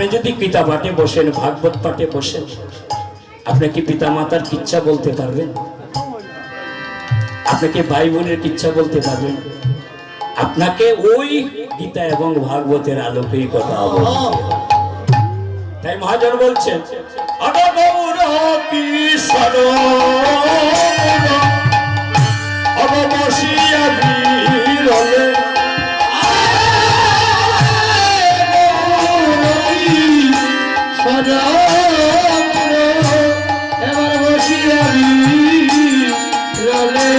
আপনি যদি গীতা পাঠে বসেন, ভাগবত পাঠে বসেন, আপনি কি পিতা মাতার কিচ্ছা বলতে পারবেন? আপনি কি ভাই বোনের কিচ্ছা বলতে পারবেন? আপনাকে ওই গীতা এবং ভাগবতের আলোকেই কথা বলতে হবে। তাই মহাজন বলছেন, এবার বসিয়াবি রলে এবার বসিয়া বিরলে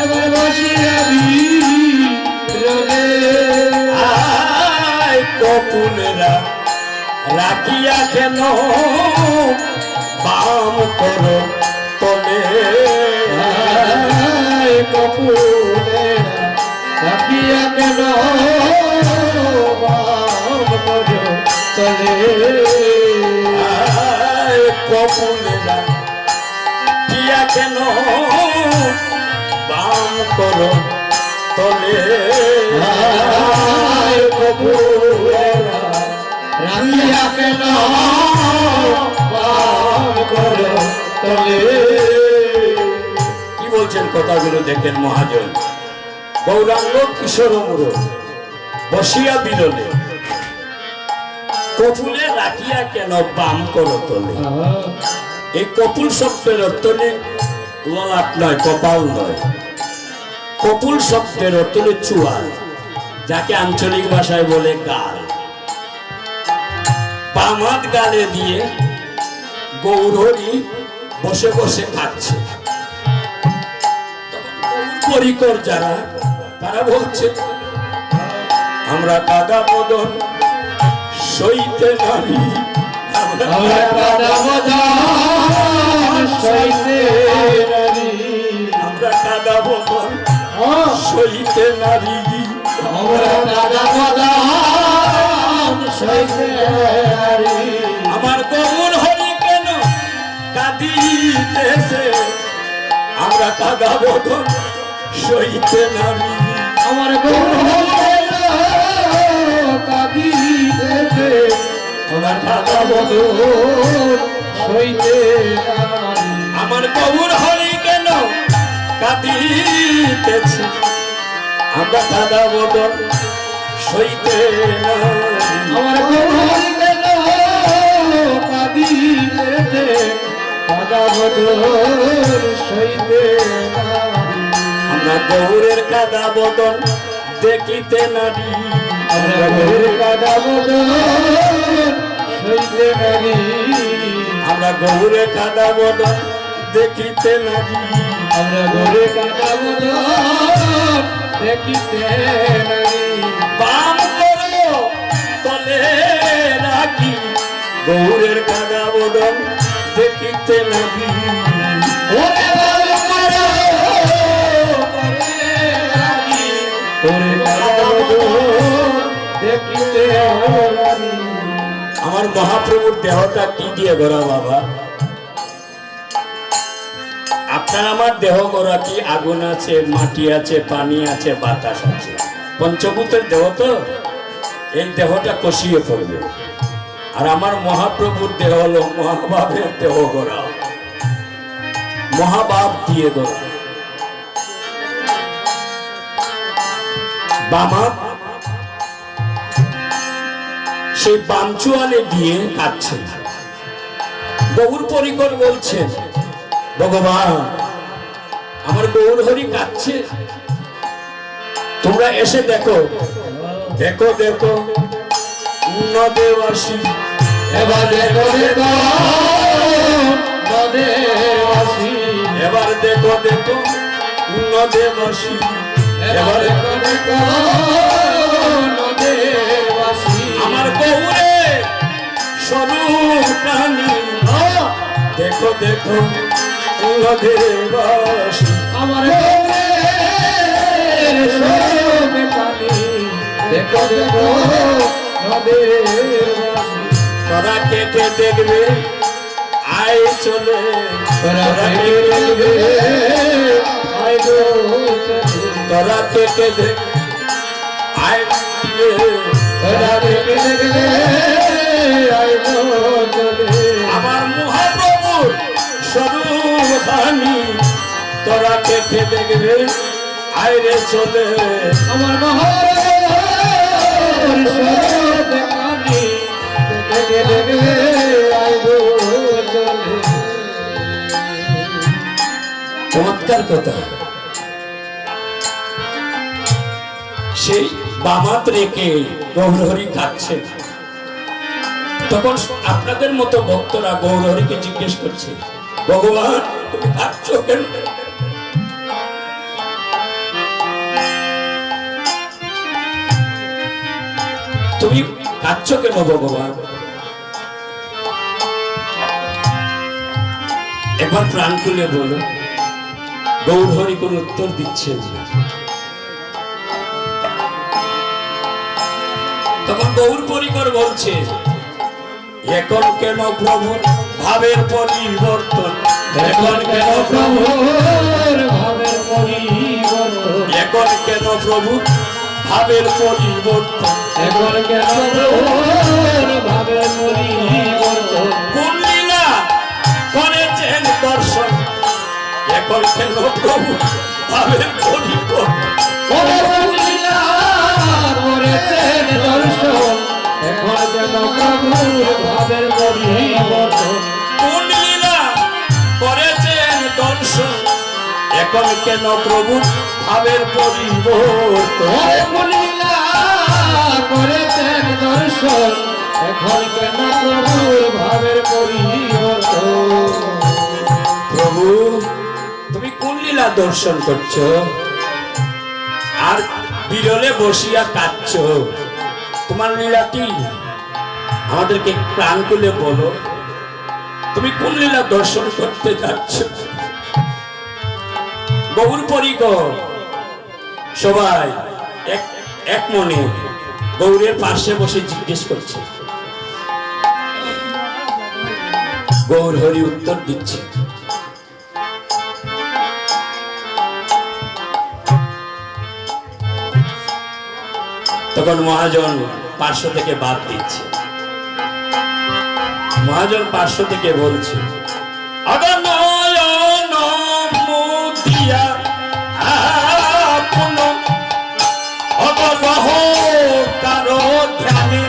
এবার বসিয়াবি রলে কপুলেরা রাখিয়া কেন বাম করো তলে? কপুলেরা রাখিয়া কেন চলে? কপুলেরা কিয়া কেন বাম করো তলে? কপুলেরা রাখিয়া কেন করো তলে? কি বলছেন কথাগুলো দেখেন মহাজন। গৌরাঙ্গ কিশোর মুর বসিয়া বিরলে, কপুলে রাখিয়া কেন বাম করো তলে? এই কপুল শব্দের অর্থ নেই ললাট নয়, কপাল নয়। কপুল শব্দের অর্থ নেই চুয়াল, যাকে আঞ্চলিক ভাষায় বলে গাল। বাম হাত গালে দিয়ে গৌরহরি বসে বসে খাচ্ছে। পরিকর যারা, তারা বলছে, আমরা কাদা বদন সইতে নারী, আমরা কাদা বদন সইতে নারী, আমরা কাদা বদন সইতে নারী, আমরা কাদা বদন সইতে নারী। আমার গৌর হরি কেন কাঁদিতেছে? আমরা কাদা বদন সইতে নারী, আমার গৌর কাঁদিতেছে, আমার কাদা বদন সইতে নারী। আমার গৌর হরি কেন কাঁদিতেছে? আমরা কাদা বদন সইতে নারী, আমার গৌর কেন কাঁদিতেছে, কাদা বদন সইতে নারী। আমরা গৌরের কাদা বদন দেখিতে নারী, আমরা গৌরের কাদা বদন সইতে নারী, আমরা গৌরের কাদা বদন দেখিতে নারী। আমরা গৌরের কাদা বদন দেখিতে নারী। বাম করো তলে রাখি, গৌরের কাদা বদন দেখিতে নারী। ওরে বাবা করো করে রাখি, গৌরের কাদা বদন দেখিতে নারী। আমার মহাপ্রভুর দেহটা কি দিয়ে গড়া বাবা? আপনার আমার দেহ গড়া কি? আগুন আছে, মাটি আছে, পানি আছে, বাতাস আছে, পঞ্চভূতের দেহ তো। এই দেহটা কষিয়ে পড়বে। আর আমার মহাপ্রভুর দেহ হলো মহাভাবের দেহ গড়া, মহাভাব দিয়ে গড়া। বামা সেই বামচুয়ালে দিয়ে কাটছে। গৌর পরিকর বলছেন, ভগবান আমার গৌর হরি কাটছে, তোমরা এসে দেখো, দেখো দেখো নদেবাসী, এবার দেখো দেখো নদেবাসী, এবার দেখো দেখো নদেবাসী, এবার দেখো দেখো নদেবাসী। আমার গৌরে স্বরূপ কাহিনী, দেখো দেখো নদেবাসী, আমার গৌরের স্বরূপ কাহিনী, দেখো দেখো নদের বাসি তোরা কে কে দেখবে আয় চলে তোরা কে দেখবে আয় গো চলে তোরা কে কে দেখ আয় তোরা কে দেখবে আয় গো চলে আমার মহাপ্রভুর স্বরূপ ধানি তোরা কে কে দেখবে আয় রে চলে আমার মহারাজ দেখানি দেখে দেখবে আইবো চলে চমৎকার কথা সেই বামাত রেখে গৌরহরি খাচ্ছে তখন আপনাদের মতো ভক্তরা গৌরহরিকে জিজ্ঞেস করছে ভগবান তুমি খাচ্ছ কেন তুমি খাচ্ছ কেন ভগবান একবার প্রাণ খুলে বলো গৌরহরি কোন উত্তর দিচ্ছেন না তখন গৌর পরিকর বলছে এখন কেন প্রভু ভাবের পরিবর্তন এখন কেন প্রভুর ভাবের পরিবর্তন এখন কেন প্রভু ভাবের পরিবর্তন এখন কেন প্রভুর ভাবের পরিবর্তন কোন লীলা করেছেন দর্শন এখন কেন প্রভু ভাবের পরিবর্তন লীলা করেছেন দর্শন এখন কেন প্রভুর ভাবের পরিবর্তন কোন লীলা করেছেন দর্শন এখন কেন প্রভু ভাবের পরিবর্তন লীলা করেছেন দর্শন এখন কেন প্রভুর ভাবের পরিবর্তন প্রভু তুমি কোন লীলা দর্শন করছো আর বিরলে বসিয়া কাঁদছ তোমার লীলা কি আমাদেরকে প্রাণ খুলে বলো তুমি কোন লীলা দর্শন করতে যাচ্ছ গৌর পরিকর সবাই এক মনে গৌরের পাশে বসে জিজ্ঞেস করছে গৌর হরি উত্তর দিচ্ছে তখন মহাজন পার্শ্ব থেকে বাদ দিচ্ছে মহাজন পার্শ্ব থেকে বলছে অগনয়ন মুদিয়া আপন অগরহ কারো ধ্যানে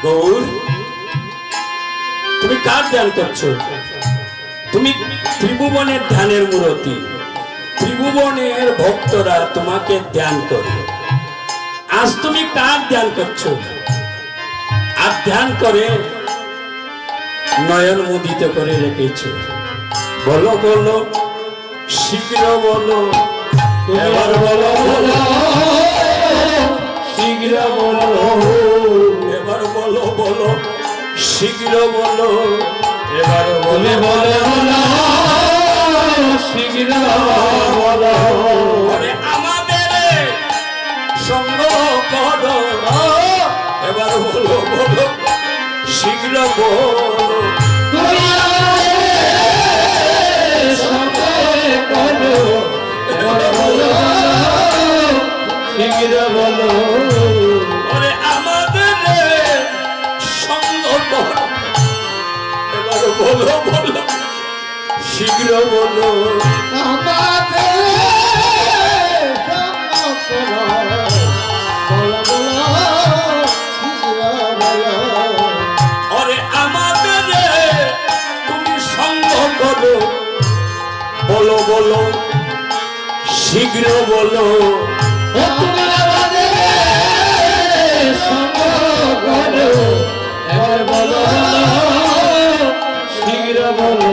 গৌর তুমি কার ধ্যান করছো তুমি ত্রিভুবনের ধ্যানের মূরতি ত্রিভুবনের ভক্তরা তোমাকে ধ্যান করে আজ তুমি কার ধ্যান করছো আর ধ্যান করে নয়ন মুদিত করে রেখেছো বলো বলো শীঘ্র বলো, এবার বলো বলো শীঘ্র বলো, এবার বলো বলো শীঘ্র বলো, এবার বলো বলো বলো শীঘ্র বলো। ওরে আমাদের সঙ্গ করো, এবার বলো বলো শীঘ্র বলো, তুমি আমাদের সঙ্গে করো, এবার বলো শীঘ্র বলো। ওরে আমাদের সঙ্গ করো, এবার বলো বলো শীঘ্র বলো, আমাদের সঙ্গে করো, বলো বলো শীঘ্র বলো। ওরে আমাদের তুমি সঙ্গ করো, বলো বলো শীঘ্র বলো, তুমি আমাদের সঙ্গ করো, এবার বলো শীঘ্র বলো।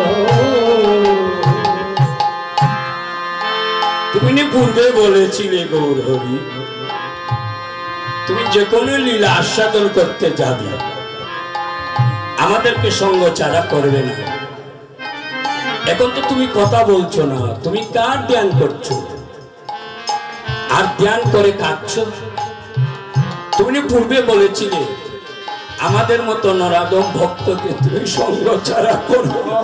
তুমি নি পূর্বে বলেছিলে গৌর হরি, তুমি যে কোনো লীলা আস্বাদন করতে যাবে আমাদেরকে সঙ্গ ছাড়া করবে না। এখন তো তুমি কথা বলছো না, তুমি কার ধ্যান করছো আর ধ্যান করে কাঁদছ? তুমি পূর্বে বলেছিলে আমাদের মতো নরাদম ভক্তকে তুমি সঙ্গ ছাড়া করবে না।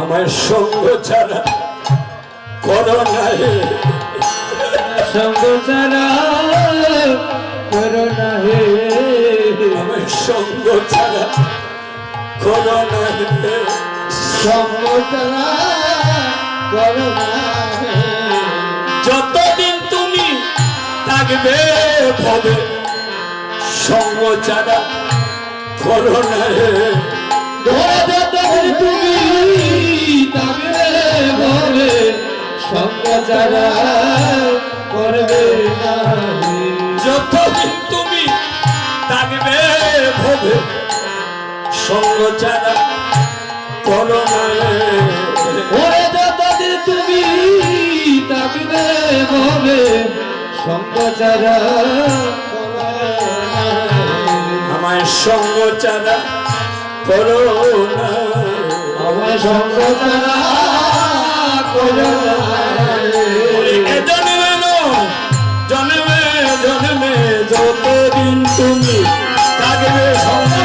আমার সঙ্গ ছাড়া করো না হে, সঙ্গ ছাড়া করো না হে, আমার সঙ্গ ছাড়া করো না হে, সঙ্গ ছাড়া করো না হে। যতদিন তুমি থাকবে ভবে সঙ্গ ছাড়া করো না হে, যতদিন তুমি থাকবে ভবে সঙ্গ ছাড়া করবে না হে। যতদিন তুমি থাকবে ভবে সঙ্গ ছাড়া করো না হে, ওরে যতদিন তুমি থাকবে ভবে সঙ্গ ছাড়া করবে না হে। আমায় সঙ্গ ছাড়া করো না, আমার সঙ্গ ছাড়া করো না হে। এ জন্মে নয়, জন্মে জন্মে যতদিন তুমি থাকবে সঙ্গে,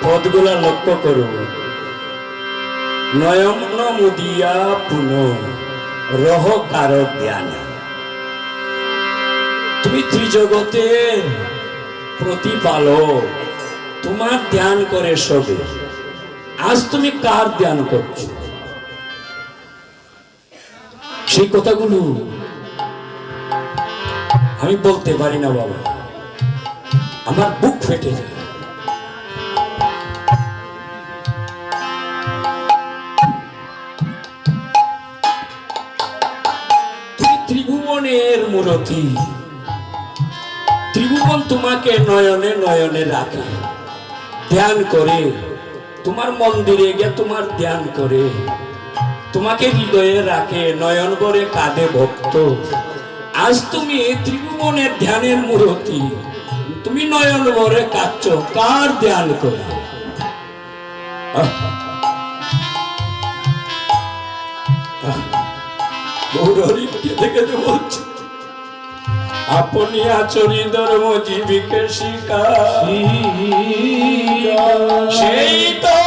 পদগুলা লক্ষ্য করো। নয়ন মুদিয়া পুন রহ কার জ্ঞান, তুমি ত্রিজগতে প্রতিপালক, তোমার ধ্যান করে সবে। আজ তুমি কার ধ্যান করছো? সেই কথাগুলো আমি বলতে পারি না বাবা, আমার বুক ফেটে যায়। তুমি ত্রিভুবনের মূরতি, ত্রিভুবন তোমাকে নয়নে নয়নে রাখে, ধ্যান করে তোমার মন্দিরে গিয়ে তোমার ধ্যান করে, তোমাকে হৃদয়ে রাখে, নয়ন ভরে কাঁদে ভক্ত। আজ তুমি ত্রিভুবনের ধ্যানের মূরতি, তুমি নয়ন ভরে কাঁদছ, কার ধ্যান করে? গৌরহরি কেঁদে কেঁদে বলছে, আপনি আচরি ধর্ম জীবিকে শিকা, সেই তো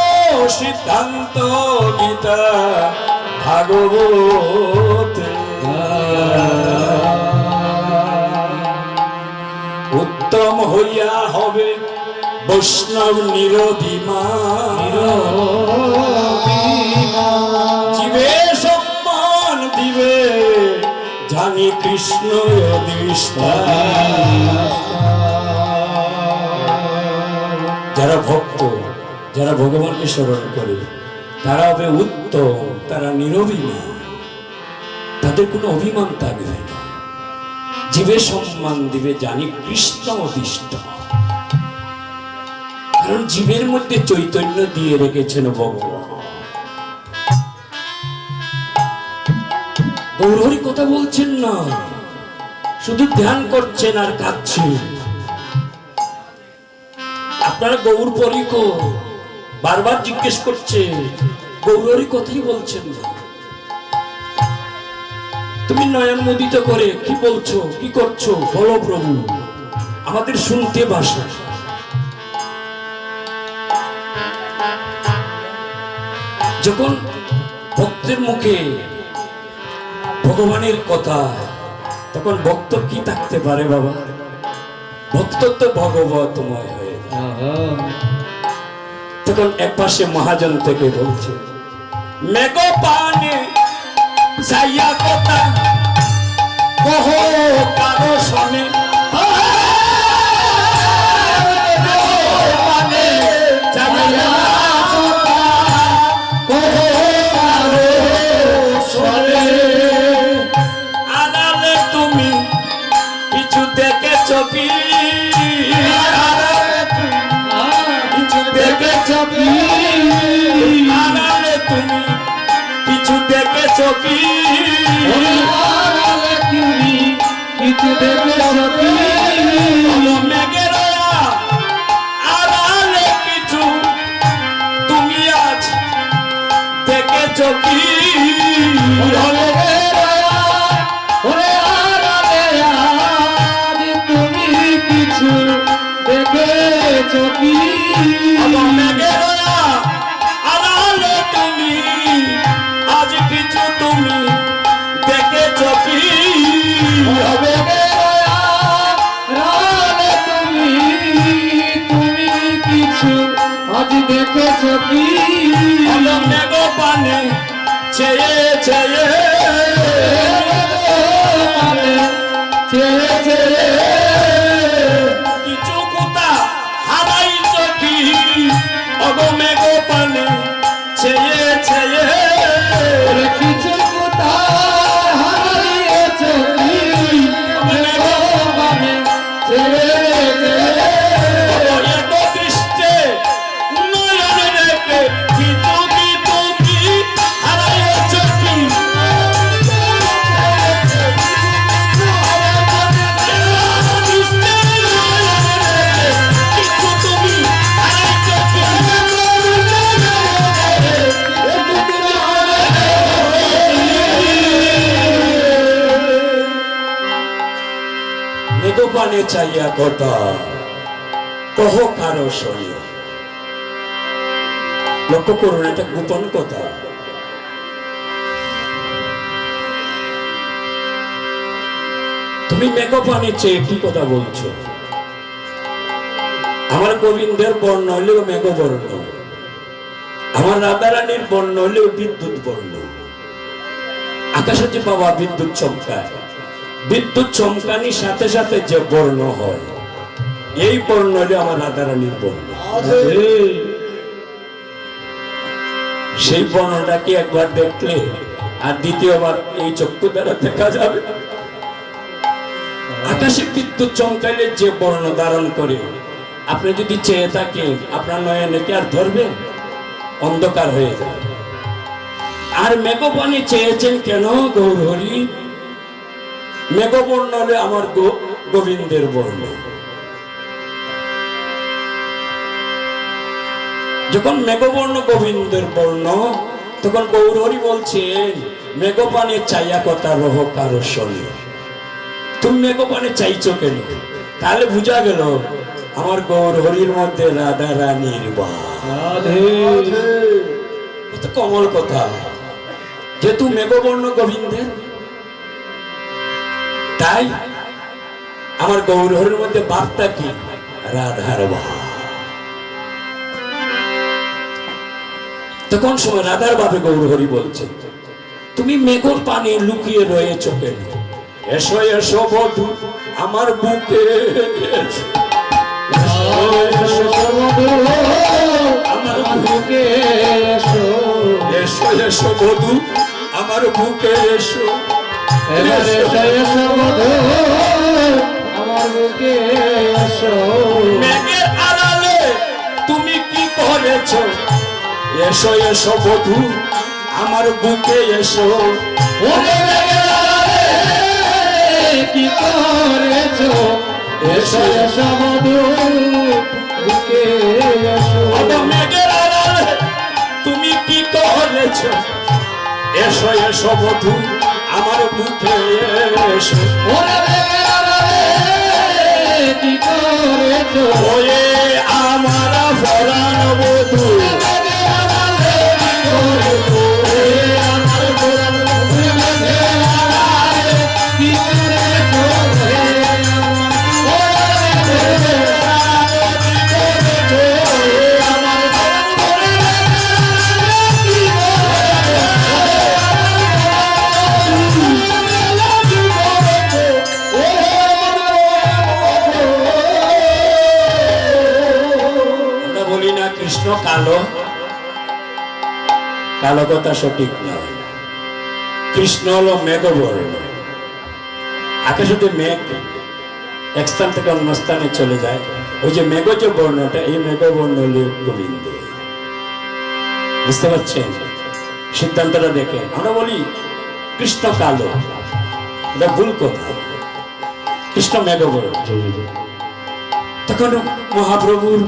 সিদ্ধান্ত গীতা ভাগবত। উত্তম হইয়া হবে বৈষ্ণব নিরোধী মা, কৃষ্ণ যারা ভক্ত, যারা ভগবানকে স্মরণ করে, তারা হবে উত্তম, তারা নিরভিমান, তাদের কোনো অভিমান থাকবে না, জীবে সম্মান দিবে, জানি কৃষ্ণ অধিষ্ঠ। কারণ জীবের মধ্যে চৈতন্য দিয়ে রেখেছেন ভগবান। গৌরহরি কথা বলছেন না, শুধু ধ্যান করছেন আর কাঁদছেন। আপনারা গৌর পরিকো বারবার জিজ্ঞেস করছে, গৌরহরি কথাই বলছেন না। তুমি নয়ন মুদিত করে কি বলছো, কি করছো, বলো প্রভু, আমাদের শুনতে বাসা। যখন ভক্তের মুখে ভগবানের কথা, তখন ভক্ত কি থাকতে পারে বাবা? ভক্ত তো ভগবতময় হয়ে যায়। তখন এক পাশে মহাজন থেকে বলছে, মেঘ পানে যাইয়া কথা কহ কারো শোনে, আড়ালে তুমি কিছু দেখেছ কি, কিছু দেখেছ কি, আড়ালে তুমি কিছু দেখেছ কি, কিছু দেখেছ কি, মেঘের আড়ালে কিছু তুমি আজ দেখেছ কি, তুমি কিছু দেখেছ কি, মেঘের আড়ালে তুমি আজ কিছু তুমি দেখেছ কি, তুমি কিছু আজ দেখেছ কি, মেঘ পানে চেয়ে চেয়ে কিছু কোথা হারাইছ কি, অগ মেঘ পানে চেয়ে চেয়ে কিছু কোথায় হারিয়েছ কি, এক দৃষ্টে নয়ন রেখে কিছু কি তুমি হারাইছ কি, কিছু তুমি হারাইছ কি, মেঘপানে চাইয়া কথা কহ কারো শোনে। লক্ষ্য করুন, এটা গোপন কথা। তুমি মেঘপানে চেয়ে কি কথা বলছো? আমার গোবিন্দের বর্ণ হলেও মেঘবর্ণ, আমার রাধারানীর বর্ণ হলেও বিদ্যুৎ বর্ণ। আকাশে যে বাবা বিদ্যুৎ চমকায়, বিদ্যুৎ চমকানির সাথে সাথে যে বর্ণ হয়, এই বর্ণ হলে আমার রাধারানীর বর্ণ। সেই বর্ণটাকে একবার দেখলে আর দ্বিতীয়বার এই চক্ষু দ্বারা দেখা যাবে। আকাশে বিদ্যুৎ চমকাইলে যে বর্ণ ধারণ করে, আপনি যদি চেয়ে থাকেন আপনার নয়নে কি আর ধরবে? অন্ধকার হয়ে যায়। আর মেঘপানে চেয়েছেন কেন গৌরহরি? মেঘবর্ণ হলে আমার গোবিন্দের বর্ণ। যখন মেঘবর্ণ গোবিন্দের বর্ণ, তখন গৌরহরি বলছেন, মেঘপানে চাইয়া কথা রহ কারো শোনে। তুমি মেঘপানে চাইছো কেন? তাহলে বুঝা গেল আমার গৌরহরির মধ্যে রাধা রানীর কত কমল কথা। যেহেতু মেঘবর্ণ গোবিন্দের, তাই আমার গৌরহরির মধ্যে বার্তা কি? রাধার ভাব। তখন সময় রাধার ভাবে গৌরহরি বলছে, তুমি মেঘর পানে লুকিয়ে রয়েছ কেন? এসো এসো বধু আমার বুকে এসো। আমার বুকে এসো এসো বধু আমার বুকে এসো। মেঘের আড়ালে তুমি কি করেছো? এসো এসো বধু আমার বুকে এসো। কি করেছো? এসো এসো বধু বুকে এসো। মেঘের আড়ালে তুমি কি করেছো? এসো এসো বধু আমার বুকে এসো। কি করেছো? ওয়ে আমার পরাণ বধু কৃষ্ণ কালো, কালো কথা সঠিক নয়। কৃষ্ণ হলো মেঘবর্ণ। আকাশে যে মেঘ এক স্থান থেকে অন্য স্থানে চলে যায়, ওই যে মেঘ যে বর্ণটা, এই মেঘবর্ণ হলো গোবিন্দ। বুঝতে পারছেন সিদ্ধান্তটা? দেখেন, আমরা বলি কৃষ্ণ কালো, এটা ভুল কথা। কৃষ্ণ মেঘবর্ণ। তখন মহাপ্রভুর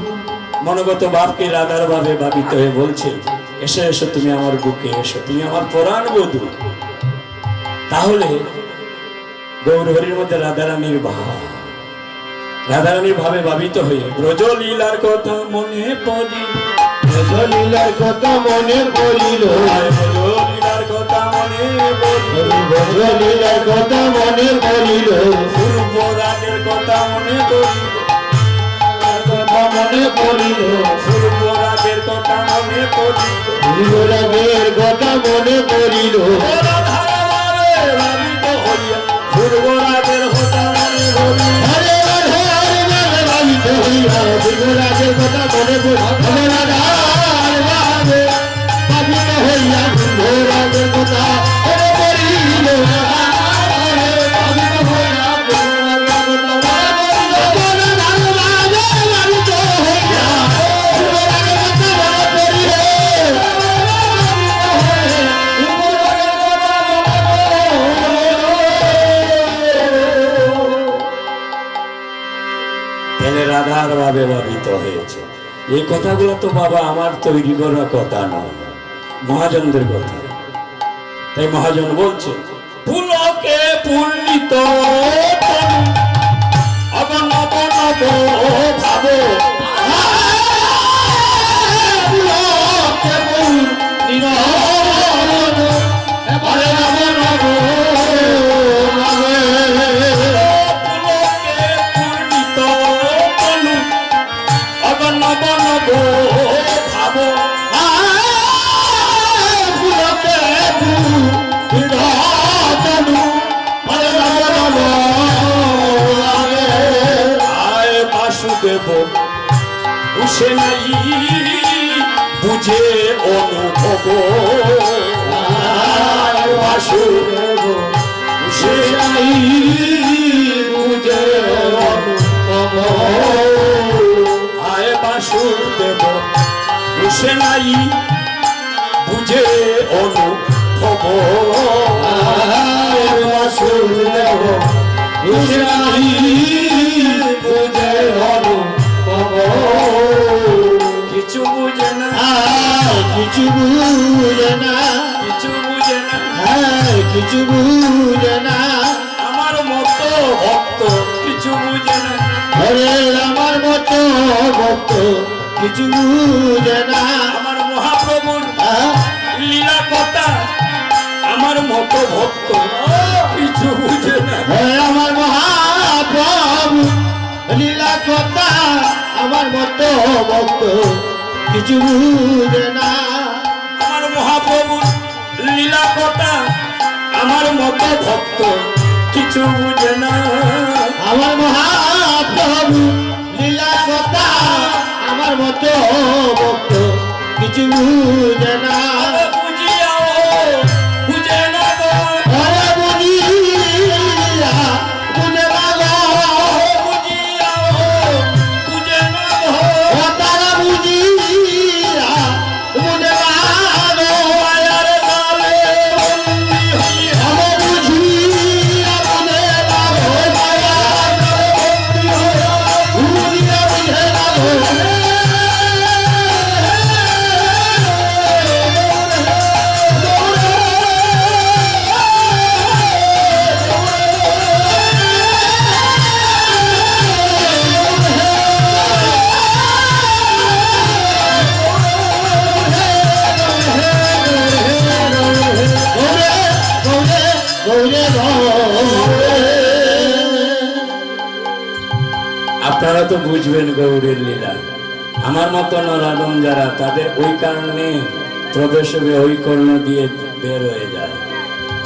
মনোগত ভাবকে রাধার ভাবে ভাবিত হয়ে বলছে, এসো এসো তুমি আমার বুকে এসো, তুমি আমার পরাণ বধূ। তাহলে গৌরহরির মধ্যে রাধারানীর ভাব, রাধারানীর ভাবে ভাবিত হয়ে ব্রজলীলার কথা মনে পড়িল, ব্রজলীলার কথা মনে পড়িল, ব্রজলীলার কথা মনে পড়িল, ব্রজলীলার কথা মনে পড়িল, পূর্ব রাগের কথা মনে পড়িল, মনে পড়িল, পূর্ব রাগের কথা মনে পড়িল, রাগের কথা মনে পড়িল, ভাবিত হইয়া পূর্ব রাগের কথা মনে পড়িল। হরে রাধে হরে রাধে ভাবিত হইয়া পূর্ব রাগের কথা মনে পড়িল, হরে রাধে রাধে ভাবিত হইয়া পূর্ব রাগের কথা মনে পড়িল, ভাবিত হইয়া পূর্ব রাগের কথা রাধার ভাবে ভাবিত হয়েছে। এই কথাগুলো তো বাবা আমার তৈরি করা কথা নয়, মহাজনদের কথা। তাই মহাজন বলছে, পুলকে পূর্ণিত অগণব নব ভাব, দেব বুঝে নাই বুঝে অনুভব, বাসুদেব বুঝে নাই বুঝে অনুভব, আয় বাসুদেব বুঝে নাই বুঝে অনুভব, আয় বাসুদেব বুঝে নাই বুঝে অনুভব, কিছু বুঝে না, কিছু বুঝে না, কিছু বুঝে না, কিছু বুঝে না, আমার মতো ভক্ত কিছু বুঝে না, হরে আমার মতো ভক্ত কিছু বুঝে না, আমার মহাপ্রভুর লীলা কথা আমার মতো ভক্ত কিছু বুঝে না, আমার মহাপ্রভু লীলা কথা আমার মতো ভক্ত কিছু বুঝে না, আমার মহাপ্রভুর লীলা কথা আমার মতো ভক্ত কিছু বুঝে না। আমার মহাপ্রভু লীলা কথা আমার মতো ভক্ত কিছু বুঝে না। বুঝিয়াও বুঝে না গো, ওরে বুঝিয়া বুঝে না গো, বুঝিয়াও বুঝে না গো। ও তারা বুঝিয়া বুঝে না গো। মায়ার জালে বন্দী হইয়া আমি বুঝিয়া বুঝে না গো, মায়ার জালে বন্দী হইয়া বুঝিয়া বুঝে না গো। আপনারা তো বুঝবেন গৌরের লীলা। আমার মতো নরাধম যারা, তাদের ওই কারণে প্রবেশ হবে ওই কর্ণ দিয়ে বের হয়ে যায়।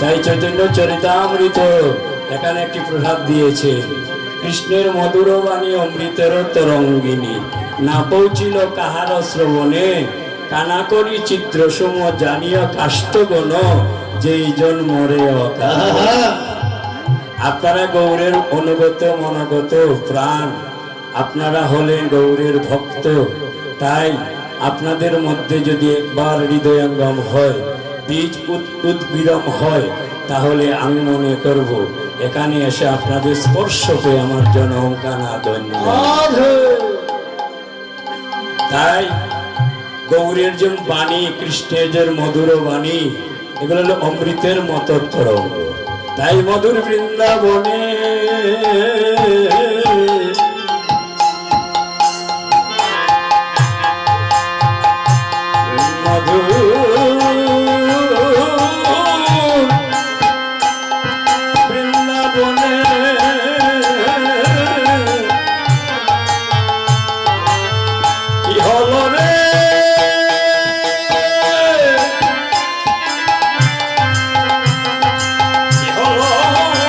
তাই চৈতন্য চরিতামৃত এখানে একটি প্রভাব দিয়েছে, কৃষ্ণের মধুর বাণী অমৃতের তরঙ্গিনী, না পৌঁছিল কাহার শ্রবণে, কানা করি চিত্রসম জানিয়া কাষ্ঠগণ, যেই জন মরে অকাল। আপনারা গৌরের অনুগত মনোগত প্রাণ, আপনারা হলেন গৌরের ভক্ত। তাই আপনাদের মধ্যে যদি একবার হৃদয়ঙ্গম হয়, বীজ উদ্গীরণ হয়, তাহলে আমি মনে করব এখানে এসে আপনাদের স্পর্শ পেয়ে আমার জনম কানা ধন্য। তাই গৌরের যে বাণী, কৃষ্ণের যে মধুর বাণী, এগুলো হলো অমৃতের মতো তরঙ্গ। তাই মধুর বৃন্দাবনে বৃন্দাবনে কি হলো রে, কি হলো রে,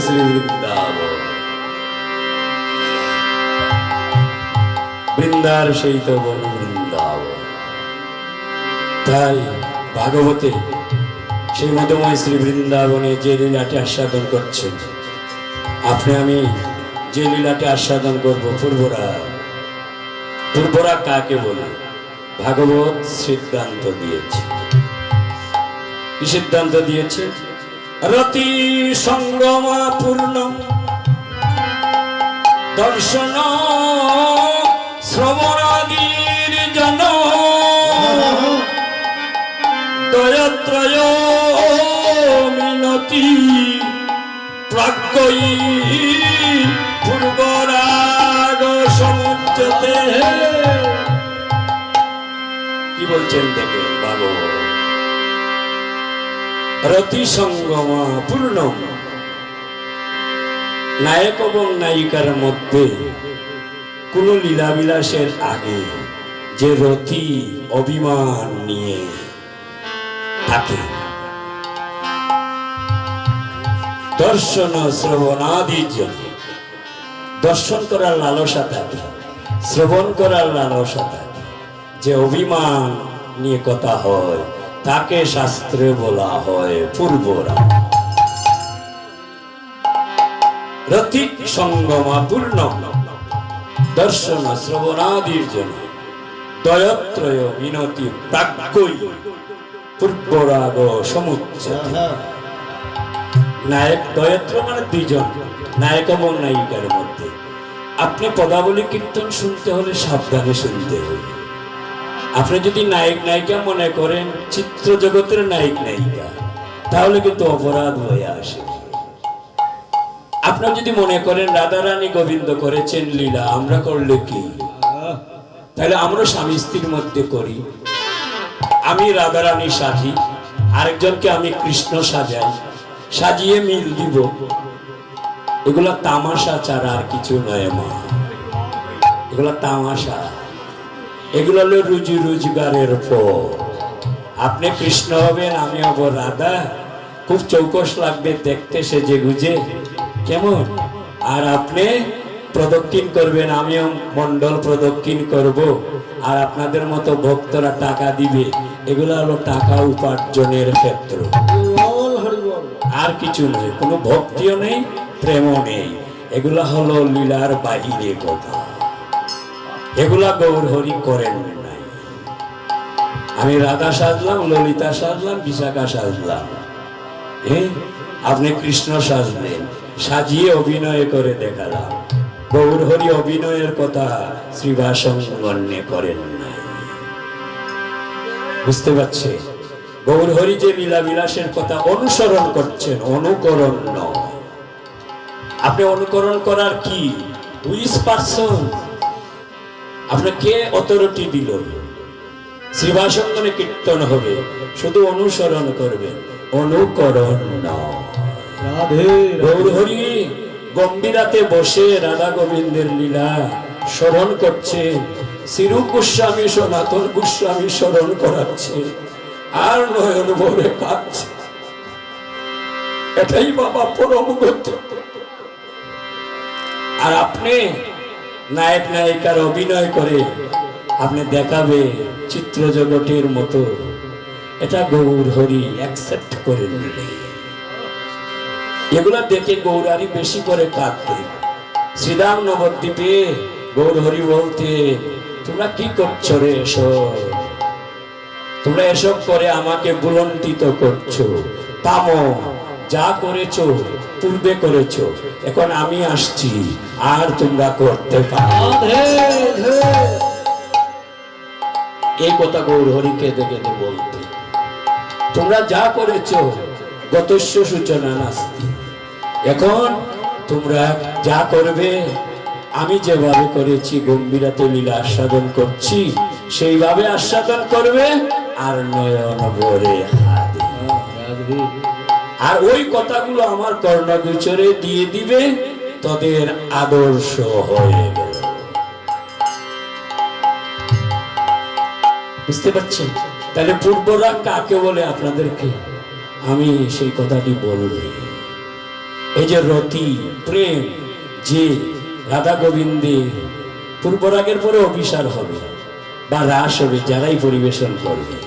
শ্রী বৃন্দাবন। বৃন্দার সেই তো বন বৃন্দাবন। তাই ভাগবতে সেই মধুময় শ্রী বৃন্দাবনে যে লীলাটি আস্বাদন করছেন, আপনি আমি যে লীলাটি আস্বাদন করবো পূর্বরা। পূর্বরা কাকে বলে? ভাগবত সিদ্ধান্ত দিয়েছে। কি সিদ্ধান্ত দিয়েছে? রতি সংগমা পূর্ণ দর্শন শ্রবণাদির জন দয়ত্রয় মিনতি প্রাজ্ঞই পূর্বরাগ সমুচ্যতে। কি বলছেন দেখেন ভাগবত। রতি সঙ্গমা পূর্ণ, নায়ক এবং নায়িকার মধ্যে কোন লীলাবিলাসের আগে যে রতি অভিমান নিয়ে থাকে, দর্শন শ্রবণাদির জন্য দর্শন করার লালসা থাকে, শ্রবণ করার লালসা থাকে, যে অভিমান নিয়ে কথা হয় তাকে শাস্ত্রে বলা হয় পূর্বরা। রতি সঙ্গমা পূর্ণ দর্শন শ্রবণাদির জন্য দয়ত্রয় মিনতি প্রাজ্ঞই পূর্বরাগ সমুচ্চতে। নায়ক দয়ত্র মানে দুইজন, নায়ক এবং নায়িকার মধ্যে। আপনি পদাবলী কীর্তন শুনতে হলে সাবধানে শুনতে হবে। আপনি যদি নায়ক নায়িকা মনে করেন চিত্র জগতের নায়ক নায়িকা, তাহলে কিন্তু অপরাধ হয়ে আসে। আপনার যদি মনে করেন রাধারানী গোবিন্দ করেছেন লীলা, আমরা করলে কি? তাহলে আমরা স্বামী স্ত্রীর মধ্যে করি, আমি রাধারানী সাজি, আরেকজনকে আমি কৃষ্ণ সাজাই, সাজিয়ে মিল দিব। এগুলা তামাশা ছাড়া আর কিছু নয় মা, এগুলা তামাশা। এগুলো হলো রুজি রোজগারের পর। আপনি কৃষ্ণ হবেন, আমি হব রাধা, খুব চৌকস লাগবে দেখতে সেজে গুজে, কেমন? আর আপনি প্রদক্ষিণ করবেন, আমিও মন্ডল প্রদক্ষিণ করব, আর আপনাদের মতো ভক্তরা টাকা দিবে। এগুলো হলো টাকা উপার্জনের ক্ষেত্র, আর কিছু নেই। কোনো ভক্তিও নেই, প্রেমও নেই। এগুলা হলো লীলার বাহিরে কথা। এগুলা গৌর হরি করেন নাই। আমি রাধা সাজলাম, ললিতা সাজলাম, বিশাখা সাজলাম, আপনি কৃষ্ণ সাজলেন, সাজিয়ে অভিনয় করে দেখালাম। গৌর হরি অভিনয়ের কথা শ্রীবাসঙ্গণ্যে করেন নাই। বুঝতে পারছে? গৌর হরি যে লীলা বিলাসের কথা অনুসরণ করছেন, অনুকরণ নয়। আপনি অনুকরণ করার কি? Which person? আপনাকে অথরিটি দিল? শ্রীবাসঙ্গনে কীর্তন হবে, শুধু অনুসরণ করবেন, অনুকরণ নয়। গৌর হরি গম্ভীরাতে বসে রাধা গোবিন্দের লীলা স্মরণ করছে, শ্রীরূপ গোস্বামী সনাতন গোস্বামী স্মরণ করাচ্ছে, আর নয়ন ভরে কাঁদছে। এটাই বাবা পরম গতি। আর আপনি নায়ক নায়িকার অভিনয় করে আপনি দেখাবে চিত্র জগতের মতো, এটা গৌর হরি অ্যাকসেপ্ট করে নিলে। এগুলা দেখে গৌরারি বেশি করে কাঁদতেন। শ্রীরাম নবদ্বীপে গৌর হরি বলতে, তোমরা কি করছো রে এসব? তোমরা এসব করে আমাকে বুলন্ডিত করছো। থামো, যা করেছো পূর্বে করেছো, এখন আমি আসছি, আর তোমরা করতে পারো। এই কথা গৌর হরি কেঁদে কেঁদে বলতে, তোমরা যা করেছো গতস্য সূচনা নাস্তি, এখন তোমরা যা করবে আমি যেভাবে করেছি গম্ভীরাতে লীলা আস্বাদন করছি সেইভাবে আস্বাদন করবে, আর নয়ন ভরে হাতে। আর ওই কথাগুলো আমার কর্ণগোচরে দিয়ে দিবে, তাদের আদর্শ হয়ে গেল। বুঝতে পারছেন? তাহলে পূর্বরা কাকে বলে আপনাদেরকে আমি সেই কথাটি বলবো। এই যে রতি প্রেম যে রাধা গোবিন্দের পূর্বরাগের পরে অভিসার হবে বা রাস হবে যারাই পরিবেশন করবে,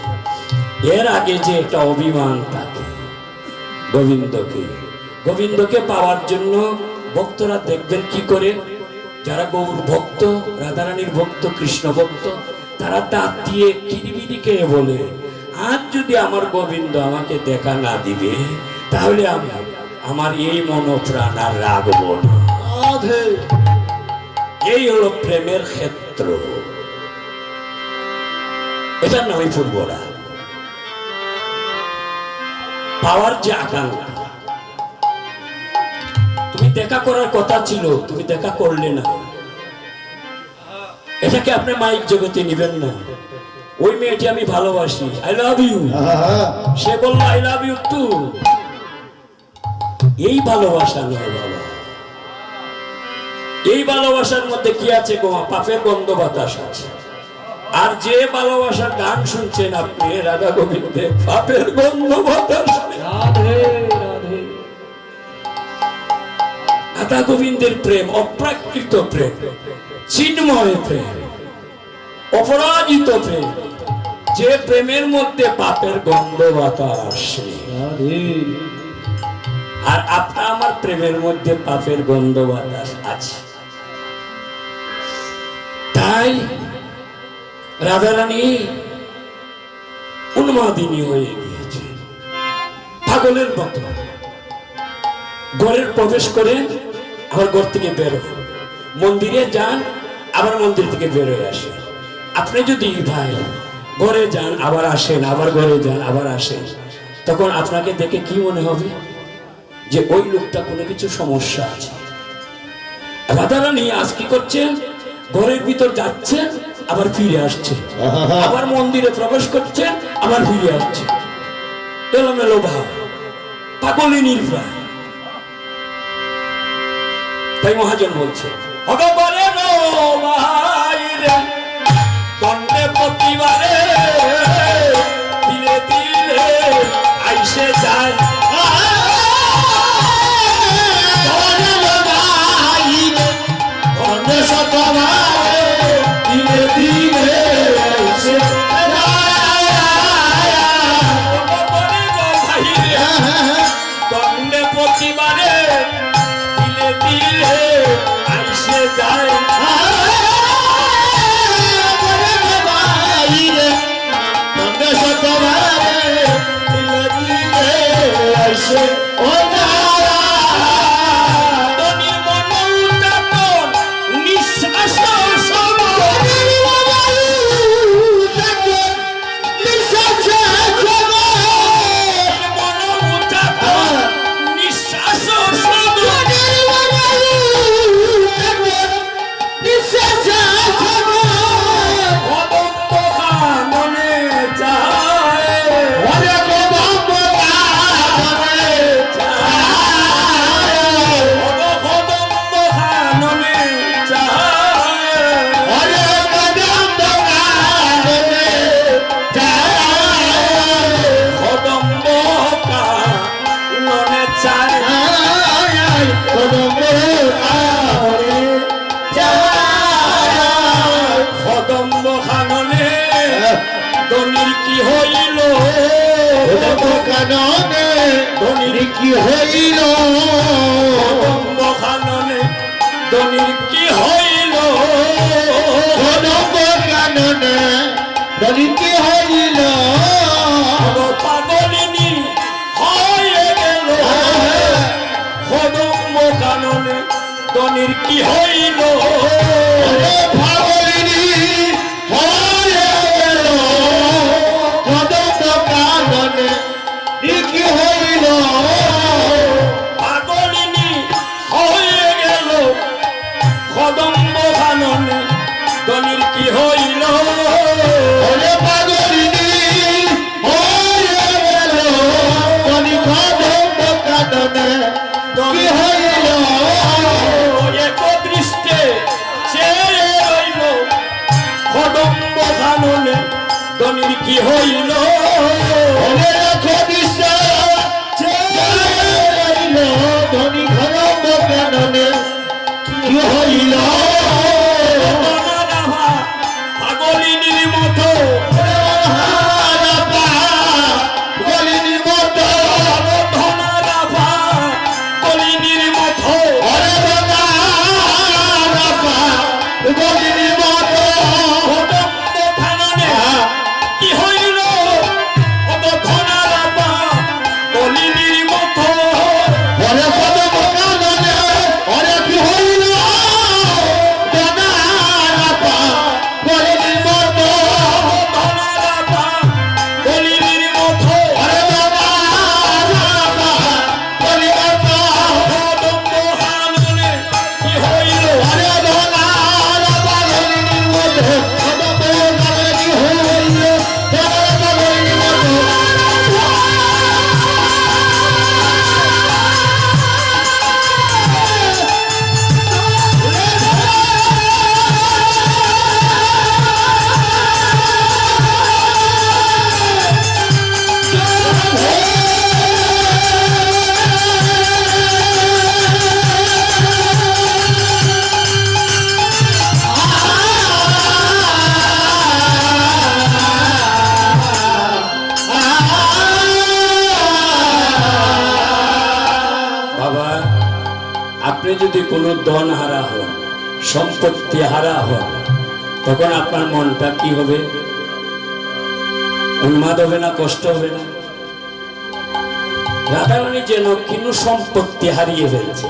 এর আগে যে একটা অভিমান থাকে গোবিন্দকে পাওয়ার জন্য ভক্তরা দেখবেন কি করে, যারা গৌর ভক্ত, রাধারানীর ভক্ত, কৃষ্ণ ভক্ত, তারা দাঁত দিয়ে কিরিমিরি খেয়ে বলে, আজ যদি আমার গোবিন্দ আমাকে দেখা না দিবে তাহলে আমি আমার এই মনোপ্রাণ আর রাখবো না। রাধে এই হলো প্রেমের ক্ষেত্র, এটার নামই পূর্বরা। পাওয়ার যে আকাঙ্ক্ষা, তুমি দেখা করার কথা ছিল, তুমি দেখা করলে না, এটাকে আপনি মাইক জগতে নিবেন না। ওই মেয়েটি আমি ভালোবাসি, আই লাভ ইউ, সে বলল আই লাভ ইউ টু। এই ভালোবাসা নয় বাবা, এই ভালোবাসার মধ্যে কি আছে গো? পাপের গন্ধ বাতাস আছে। আর যে ভালোবাসার গান শুনছেন আপনি রাধা গোবিন্দে, পাপের গন্ধ বাতাস। রাধা গোবিন্দের প্রেম অপ্রাকৃত প্রেম, চিন্ময় প্রেম, অপরাজিত প্রেম, যে প্রেমের মধ্যে পাপের গন্ধ বাতাস নেই। আর আপনার আমার প্রেমের মধ্যে পাপের গন্ধ বাতাস আছে। তাই রাধারানী উন্মাদিনী হয়ে গিয়েছে, পাগলের মতো। ঘরের প্রবেশ করেন, আবার ঘর থেকে বের হন, মন্দিরে যান, আবার মন্দির থেকে বের হয়ে আসেন। আপনি যদি ভাই ঘরে যান আবার আসেন, আবার ঘরে যান আবার আসেন, তখন আপনাকে দেখে কি মনে হবে? যে ওই লোকটা কোনো কিছু সমস্যা আছে। রাধারানী আজ কি করছেন? ঘরের ভিতর যাচ্ছেন, আবার ফিরে আসছে, আবার মন্দিরে প্রবেশ করছেন, আবার ফিরে আসছে। এলোমেলো ভাব, পাগলিনীর প্রায়। তাই মহাজন বলছে, ভগবানে দণ্ডে প্রতিবারে দিলে দিলে আইসে যায়। দণ্ডে প্রতিবারে দিলে দিলে আইসে যায়। কি হইল খাননে দনির কি হইল? কাননে দনির কি হইল? পাগলিনী হয়ে গেল কদম্ব কাননে দনির কি হইল? পাগলিনী হয়ে গেল কদম্ব কাননে কি হইল? পাগলিনী হয়ে গেল কদম্ব কাননে দনির কি হইল? পাগলিনী হয়ে গেল কদম্ব কাননে কি হইল? এক দৃষ্টে চেয়ে রইল কদম্ব কাননে দনির কি হইল? ধনী কাননে কি হইল পাগলিনীর মতো গলিনীর মতো ধনারাভা কলিনীর মতো গলিনীর মতো খাননে কি হইল অত ধনারাভা কলিনীর মতো ওরে কত কাননে ওরে কি হইল গলিনীর মতো ধনারাভা কলিনীর মতো খাননে কি হইল বাবা, আপনি যদি কোনো ধন হারা হন, সম্পত্তি হারা হন, তখন আপনার মনটা কি হবে? উন্মাদ হবে না, কষ্ট হবে না? রাধারানী যেন কোনো সম্পত্তি হারিয়ে ফেলছে,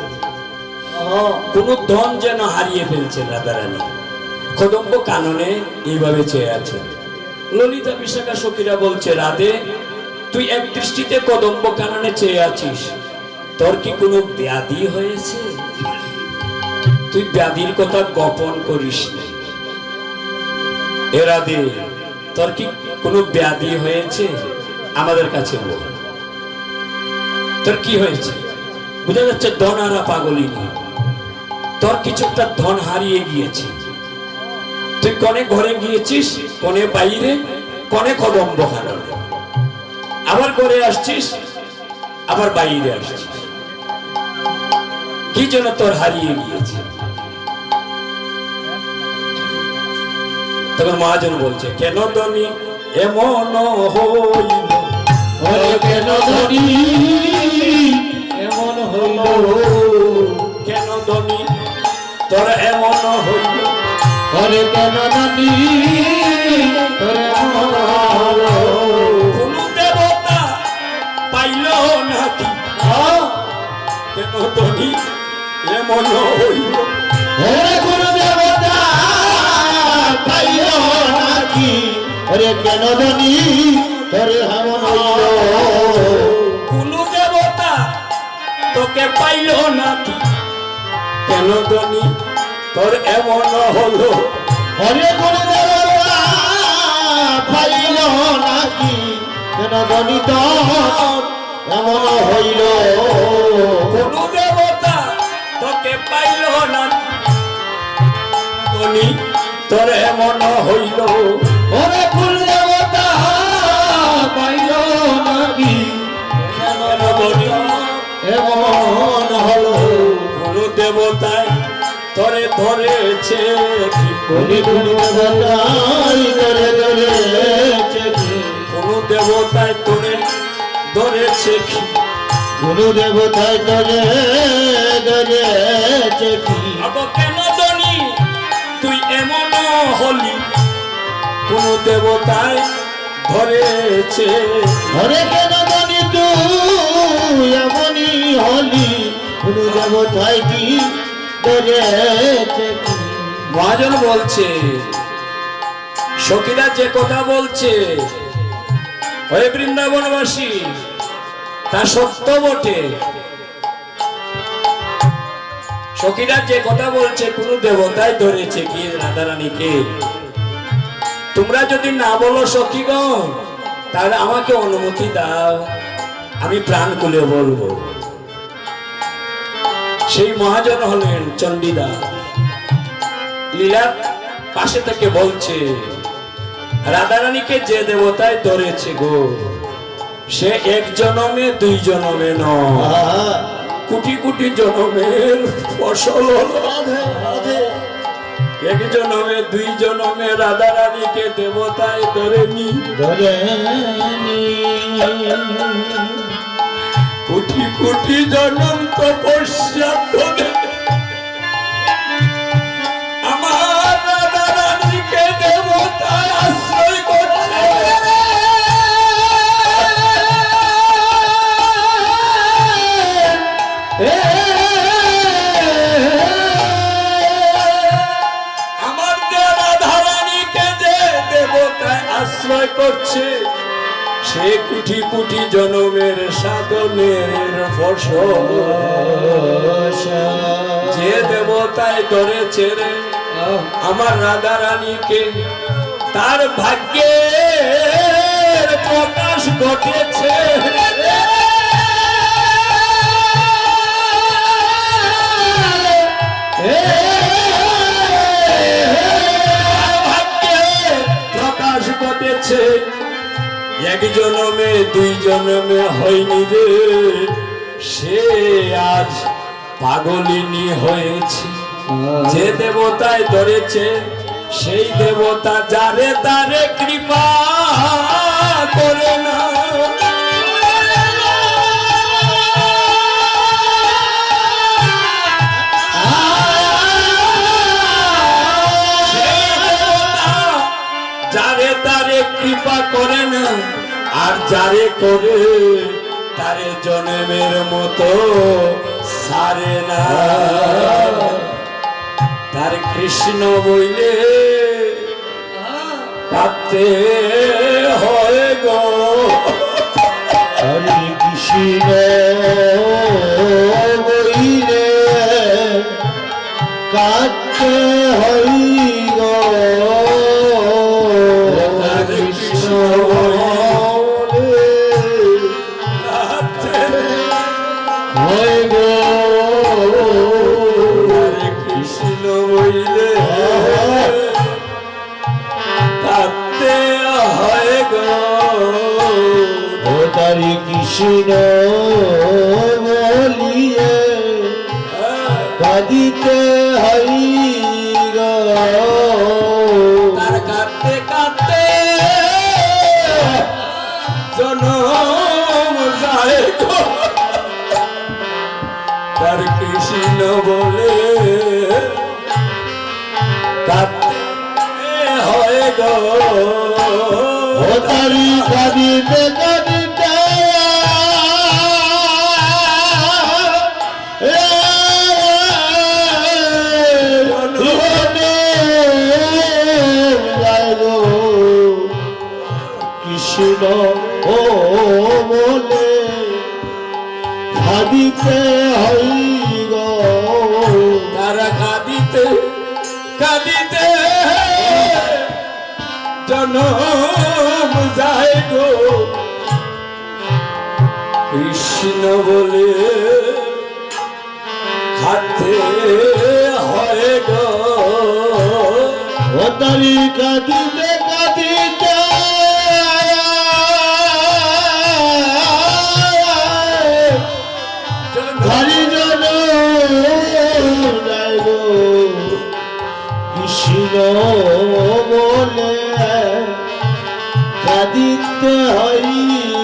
কোনো ধন যেন হারিয়ে ফেলছে রাধারানী। কদম্ব কাননে এইভাবে চেয়ে আছে। ললিতা বিশাখা সখীরা বলছে, রাধে তুই এক দৃষ্টিতে কদম্ব কাননে চেয়ে আছিস, তোর কি কোনো ব্যাধি হয়েছে? তুই ব্যাধির কথা গোপন করিস না। এ রাধে, তোর কি কোনো ব্যাধি হয়েছে? আমাদের কাছে বল, তোর কি হয়েছে? বুঝা যাচ্ছে ধনারা পাগলিনী, তোর কিছু একটা ধন হারিয়ে গিয়েছে। তুই কনে ঘরে গিয়েছিস, কনে বাইরে, কনে কদম্ব কাননে, আবার ঘরে আসছিস, আবার বাইরে আসছিস। কি যেন তোর হারিয়ে গিয়েছে? তখন মহাজন বলছে, কেন ধনী এমন হইল, কেন ধনী এমন হইল কেন ধনী তোর এমন হইল, ওরে কেন ধনী তোরে এমন হইল কোন দেবতা পাইল নাকি? কেন ধনী এমন হইল, ওরে কোন দেবতা পাইল নাকি? ওরে কেন ধনী তোরে এমন হইল কোন দেবতা তোকে পাইল নাকি? কেন ধনী তোর এমন হলো? ওরে কোন দেবতা পাইল নাকি? কেন ধনী তোর এমন হইল কোন দেবতা তোকে পাইল নাকি? ধনী তোর এমন হইল, ওরে কোন দেবতা পাইল নাকি? কেন ধনী এমন হলো কোন দেবতায় তোরে ধরেছে কি? কোন দেবতাই ধরে ধরেছে কি? কোন দেবতায় তোরে ধরেছে কি? কোন দেবতাই ধরে ধরেছে কি? আবার কেন ধনী তুই এমন হলি? কোন দেবতায় ধরেছে, ওরে কেন ধনী তুই এমনই হলি? কোন দেবতাই কি ধরেছে কি? মহাজন বলছে, সখীরা যে কথা বলছে হয়ে বৃন্দাবনবাসী, তা সত্য বটে। সখীরা যে কথা বলছে কোন দেবতায় ধরেছে কি রাধারানীকে, তোমরা যদি না বলো সখীগণ, তাহলে আমাকে অনুমতি দাও, আমি প্রাণ খুলে বলবো। সেই মহাজন হলেন চণ্ডীদাস। লীলার পাশে থেকে বলছে, রাধারানীকে যে দেবতায় ধরেছে গো, সে এক জনমে দুই জনমে নয়, কোটি কোটি জনমের ফসল হলো রাধে রাধে এক জনমে দুই জনমে রাধা রানীকে দেবতায় ধরেনি ধরেনি কোটি কোটি জনম তপস্যা করে আমার রাধা রানীকে দেবতায় আশ্রয় করছে আমার যে রাধা রানীকে যে দেবতায় আশ্রয় করছে সে কোটি কোটি জনমের সাধনের ফসল যে দেবতায় ধরেছে রে আমার রাধা রানীকে তার ভাগ্যের প্রকাশ ঘটেছে প্রকাশ ঘটেছে এক জনমে দুই জনমে হয়নি রে সে আজ পাগলিনী হয়েছে যে দেবতায় ধরেছে সেই দেবতা যারে তারে কৃপা করে না সেই দেবতা যারে তারে কৃপা করে না আর যারে করে তারে জনমের মতো সারে না তার কৃষ্ণ বইলে কাঁদতে হয় গো হরে কৃষ্ণ বইলে কাঁদতে হই গো কৃষ্ণ হয় গো কৃষ্ণ বইলে কাঁদতে হয় গো তারি কৃষ্ণ বলিয়ে কাঁদিতে হই গো তার কাঁদতে কাঁদতে জনম যায় গো তার কৃষ্ণ বলে কাঁদতে হয় গো ও তারি কাঁদিতে কাঁদিতে কৃষ্ণ ও বলে কাঁদিতে হই গো তারা কাঁদিতে কাঁদিতে জনম যায় গো কৃষ্ণ বলে খাতে হয় গো ও তারি কাঁদিতে কাঁদিতে হরি জন যায় গো কৃষ্ণ বলে কাঁদিতে হই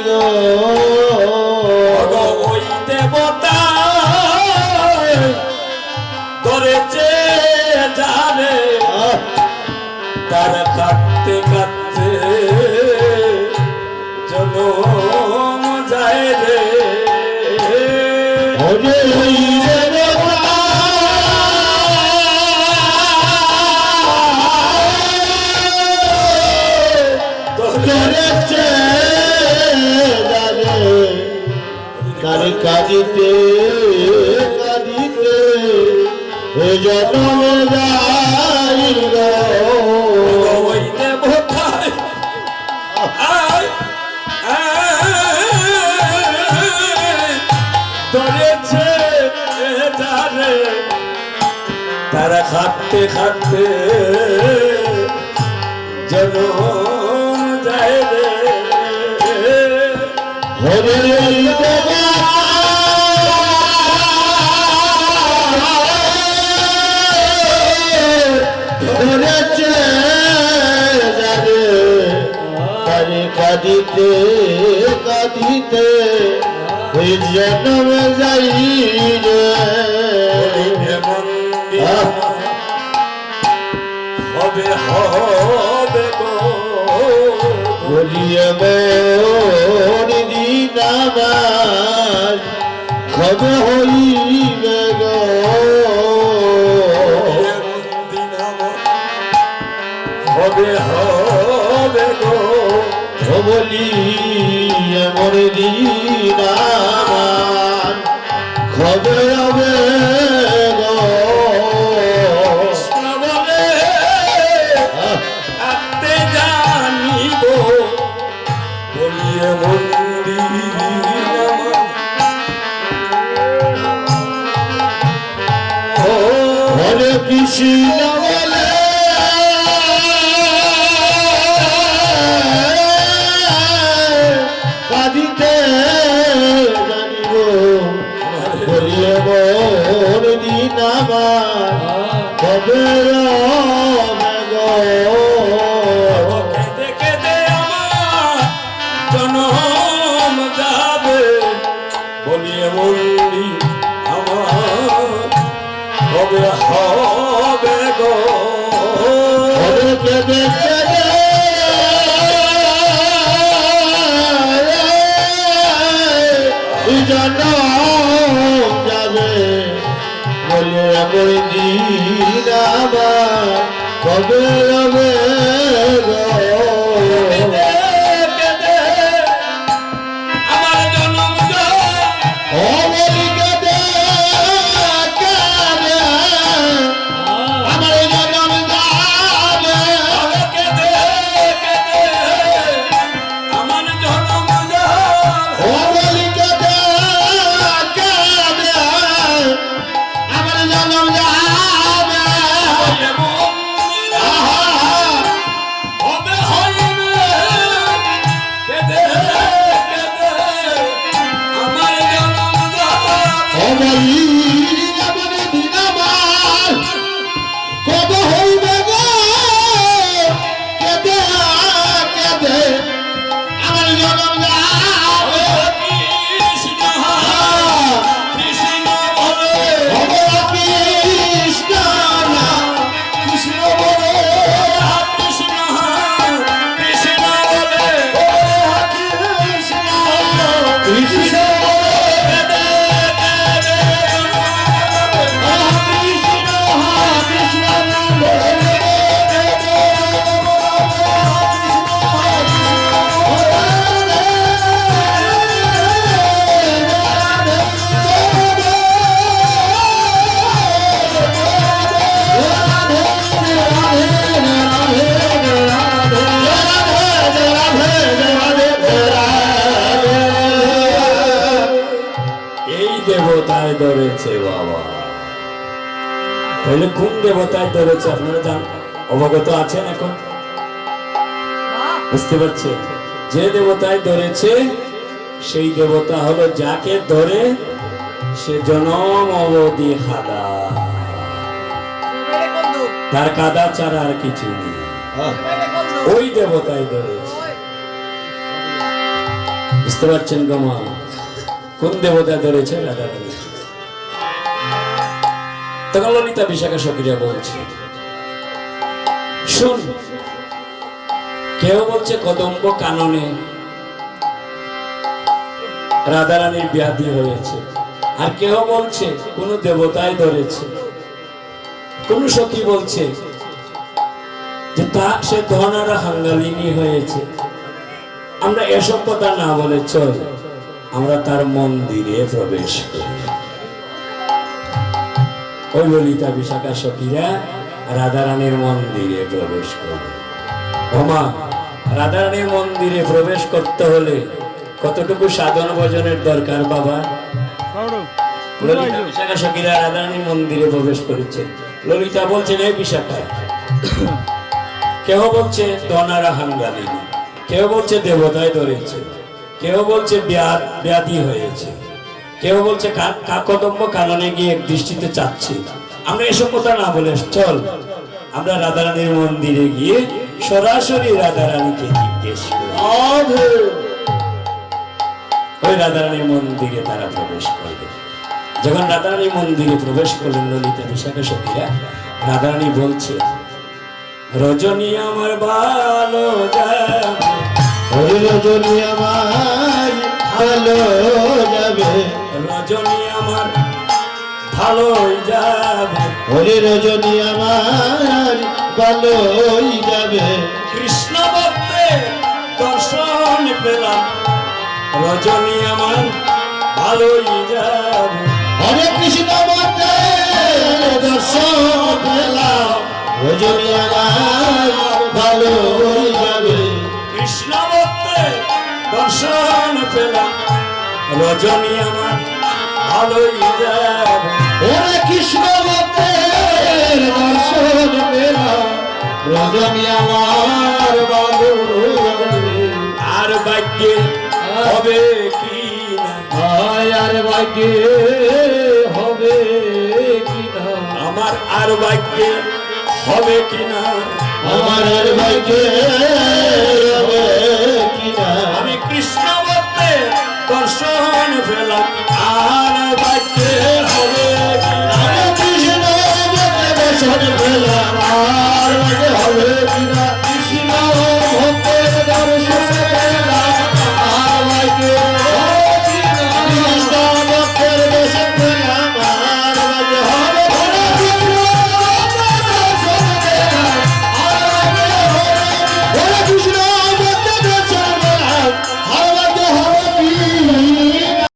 গো ওই দেবতা ধরেছে জানে তারা কাঁদতে কাঁদতে জনম যায় রে হরে ওই দেবতা ধরেছে জানে তার কাঁদিতে কাঁদিতে এ জন্মে যাই গো ওই দেবতায় আয় ধরেছে জানে তারা খাটতে খাটতে জনম যায় রে হরে ওই দেবতা কাঁদিতে কাঁদিতে ওই জন্ম যাই রে হবে হবে গো বলিয়ে মোর দিন আমার কবে হইবে গো হবে হবে গো বলিয়ে মোর দিন আমার কবে হবে গো বলে আতে জানিব বলিয়ে মন্দির হরে কৃষ্ণ বলে কাঁদিতে জানিব বলিয়ে মোর দিন আমার কবে হবে গো কেঁদে কেঁদে আমার জনম যাবে বলিয়ে মন্দির আমার হবে হবে গো হরে কেঁদে কেঁদে জনম যাবে বলে আমার দিন আমার কবে হবে গো কেঁদে কেঁদে আমার জনম যাবে অমরি কেঁদে কেঁদে আমার জনম যাবে কেঁদে কেঁদে আমার জনম যাবে অমরি কেঁদে কেঁদে আমার জনম যাবে হবে হইবে কেঁদে কেঁদে আমার জনম যাবে অমরি আমার দিন আমার কবে হইবে গো কেঁদে কেঁদে আমার জনম যাবে কৃষ্ণ কৃষ্ণ বলে কৃষ্ণ কৃষ্ণ বলে কৃষ্ণ কৃষ্ণ বলে কৃষ্ণ কৃষ্ণ এই দেবতায় ধরেছে বাবা তাহলে কোন দেবতায় ধরেছে আপনারা জান অবগত আছেন এখন বুঝতে পারছেন যে দেবতায় ধরেছে সেই দেবতা হলো যাকে ধরে সে জনম অবধি খাদা তার কাদা ছাড়া আর কিছু নেই ওই দেবতায় ধরেছে বুঝতে পারছেন গমা কোন দেবতা ধরেছে রাধা রানী তখন ললিতা বিশাখা সক্রিয়া বলছে শুন কেউ বলছে কদম্ব কাননে রাধা রানীর ব্যাধি হয়েছে আর কেউ বলছে কোন দেবতায় ধরেছে কোন সখী বলছে যে তা সে ধনারা হাঙ্গালিনী হয়েছে আমরা এসব কথা না বলে চল আমরা তার মন্দিরে প্রবেশ করি ওই ললিতা বিশাখা সখীরা রাধারানীর মন্দিরে প্রবেশ করবে ওমা রাধারানীর মন্দিরে প্রবেশ করতে হলে কতটুকু সাধন ভজনের দরকার বাবা ললিতা বিশাখা সখীরা রাধারানীর মন্দিরে প্রবেশ করেছে ললিতা বলছেন এই বিশাখা কেউ বলছে ধনারা হাঙ্গালিনী কেউ বলছে দেবতায় ধরেছে কেউ বলছে ব্যাধি হয়েছে কেউ বলছে কাকদম্ব কাননে গিয়ে এক দৃষ্টিতে চাচ্ছে আমরা এসব কথা না বলে চল আমরা রাধারানীর মন্দিরে গিয়ে সরাসরি রাধারানীকে জিজ্ঞেস করি। আধে ওই রাধারানীর মন্দিরে তারা প্রবেশ করলেন। যখন রাধারানী মন্দিরে প্রবেশ করলেন ললিতা বিশাখা সখীরা, রাধারানী বলছে, রজনী আমার ভালো যাবে, ওরে রজনী আমার ভালো যাবে, রজনী আমার ভালোই যাবে, ওরে রজনী আমার ভালোই যাবে, কৃষ্ণ ভক্তের দর্শন পেলাম, রজনী আমার ভালোই যাবে। হরে কৃষ্ণ ভক্তে দর্শন পেলাম, রজনী আমার ভালোই যাবে, কৃষ্ণ ভক্তের দর্শন পেলাম, রজনী আমার ভালোই যাবে। ওরে কৃষ্ণ ভক্তে দর্শন পেলাম, রজনী আমার ভালোই যাবে। আর ভাগ্যে হবে কি না, হায় আর ভাগ্যে হবে কিনা, আমার আর ভাগ্যে হবে কিনা, আমার আর ভাগ্যে হবে কিনা, আমি কৃষ্ণ ভক্তের দর্শন পেলাম, আর ভাগ্যে হবে কিনা। আমি কৃষ্ণ ভক্তে দর্শন পেলাম,